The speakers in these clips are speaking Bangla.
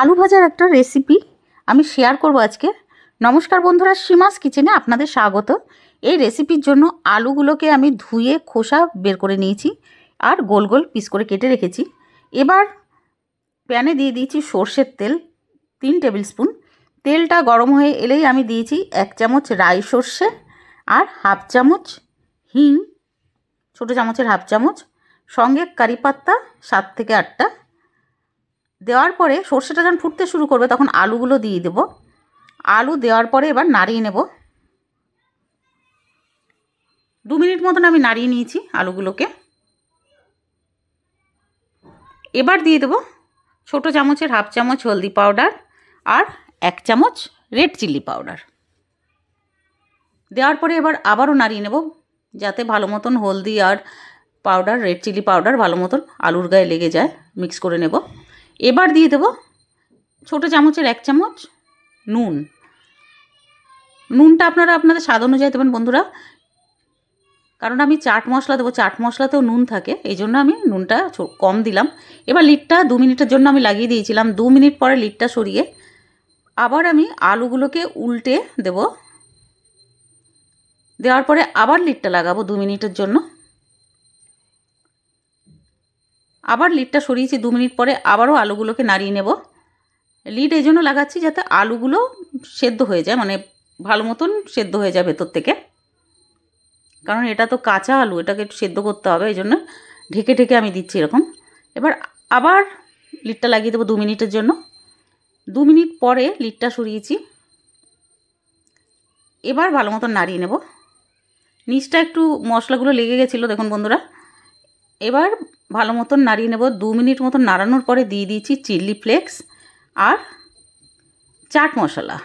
আলু ভাজার একটা রেসিপি আমি শেয়ার করব আজকে। নমস্কার বন্ধুরা, সীমাস কিচেনে আপনাদের স্বাগত। এই রেসিপির জন্য আলুগুলোকে আমি ধুয়ে খোসা বের করে নিয়েছি আর গোল গোল পিস করে কেটে রেখেছি। এবার প্যানে দিয়ে দিয়েছি সর্ষের তেল 3 টেবিল স্পুন। তেলটা গরম হয়ে এলেই আমি দিয়েছি 1 চামচ রাই সর্ষে আর হাফ চামচ হিং, ছোটো চামচের হাফ চামচ, সঙ্গে কারি পাত্তা 7 থেকে 8টা। দেওয়ার পরে সর্ষেটা যখন ফুটতে শুরু করবে তখন আলুগুলো দিয়ে দেব। আলু দেওয়ার পরে এবার নাড়িয়ে নেব। 2 মিনিট মতন আমি নাড়িয়ে নিয়েছি আলুগুলোকে। এবার দিয়ে দেব ছোটো চামচের হাফ চামচ হলদি পাউডার আর 1 চামচ রেড চিলি পাউডার। দেওয়ার পরে এবার আবারও নাড়িয়ে নেব যাতে ভালো মতন হলদি আর পাউডার, রেড চিলি পাউডার ভালো মতন আলুর গায়ে লেগে যায়। মিক্স করে নেব। এবার দিয়ে দেব ছোটো চামচের 1 চামচ নুন। নুনটা আপনারা আপনাদের স্বাদ অনুযায়ী দেবেন বন্ধুরা, কারণ আমি চাট মশলা দেবো, চাট মশলাতেও নুন থাকে, এই জন্য আমি নুনটা কম দিলাম। এবার লিডটা 2 মিনিটের জন্য আমি লাগিয়ে দিয়েছিলাম। 2 মিনিট পরে লিডটা সরিয়ে আবার আমি আলুগুলোকে উল্টে দেব। দেওয়ার পরে আবার লিডটা লাগাবো 2 মিনিটের জন্য। আবার লিডটা সরিয়েছি 2 মিনিট পরে, আবারও আলুগুলোকে নাড়িয়ে নেব। লিড এই জন্য লাগাচ্ছি যাতে আলুগুলো সেদ্ধ হয়ে যায়, মানে ভালো মতন সেদ্ধ হয়ে যায় ভেতর থেকে, কারণ এটা তো কাঁচা আলু, এটাকে একটু সেদ্ধ করতে হবে, এই জন্য ঢেকে ঢেকে আমি দিচ্ছি এরকম। এবার আবার লিডটা লাগিয়ে দেবো 2 মিনিটের জন্য। 2 মিনিট পরে লিডটা সরিয়েছি। এবার ভালো মতন নাড়িয়ে নেব। নিচটা একটু মশলাগুলো লেগে গেছিলো দেখুন বন্ধুরা। এবার ভালো মতন নাড়িয়ে নেব। 2 মিনিট মতন নাড়ানোর পরে দিয়ে দিয়েছি চিলি ফ্লেক্স আর চাট মশলা।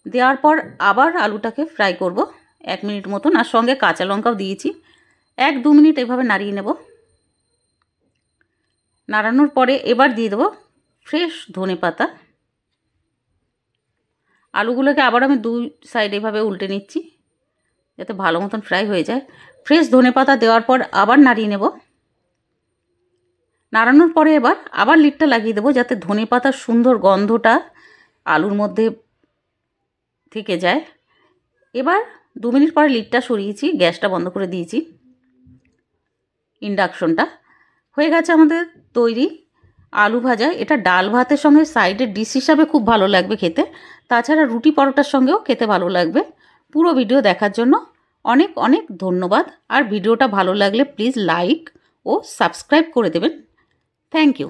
দেওয়ার পর আবার আলুটাকে ফ্রাই করব 1 মিনিট মতন, আর সঙ্গে কাঁচা লঙ্কাও দিয়েছি। 1-2 মিনিট এভাবে নাড়িয়ে নেব। নাড়ানোর পরে এবার দিয়ে দেবো ফ্রেশ ধনেপাতা। আলুগুলোকে আবার আমি 2 সাইড এভাবে উল্টে নিচ্ছি যাতে ভালো মতন ফ্রাই হয়ে যায়। ফ্রেশ ধনেপাতা দেওয়ার পর আবার নাড়িয়ে নেব। নাড়ানোর পরে এবার আবার লিডটা লাগিয়ে দেবো যাতে ধনেপাতার সুন্দর গন্ধটা আলুর মধ্যে থেকে যায়। এবার 2 মিনিট পরে লিডটা সরিয়েছি, গ্যাসটা বন্ধ করে দিয়েছি, ইন্ডাকশনটা। হয়ে গেছে আমাদের তৈরি আলু ভাজা। এটা ডাল ভাতের সঙ্গে সাইডের ডিশ হিসাবে খুব ভালো লাগবে খেতে, তাছাড়া রুটি পরোটার সঙ্গেও খেতে ভালো লাগবে। পুরো ভিডিও দেখার জন্য অনেক অনেক ধন্যবাদ। আর ভিডিওটা ভালো লাগলে প্লিজ লাইক ও সাবস্ক্রাইব করে দেবেন। Thank you.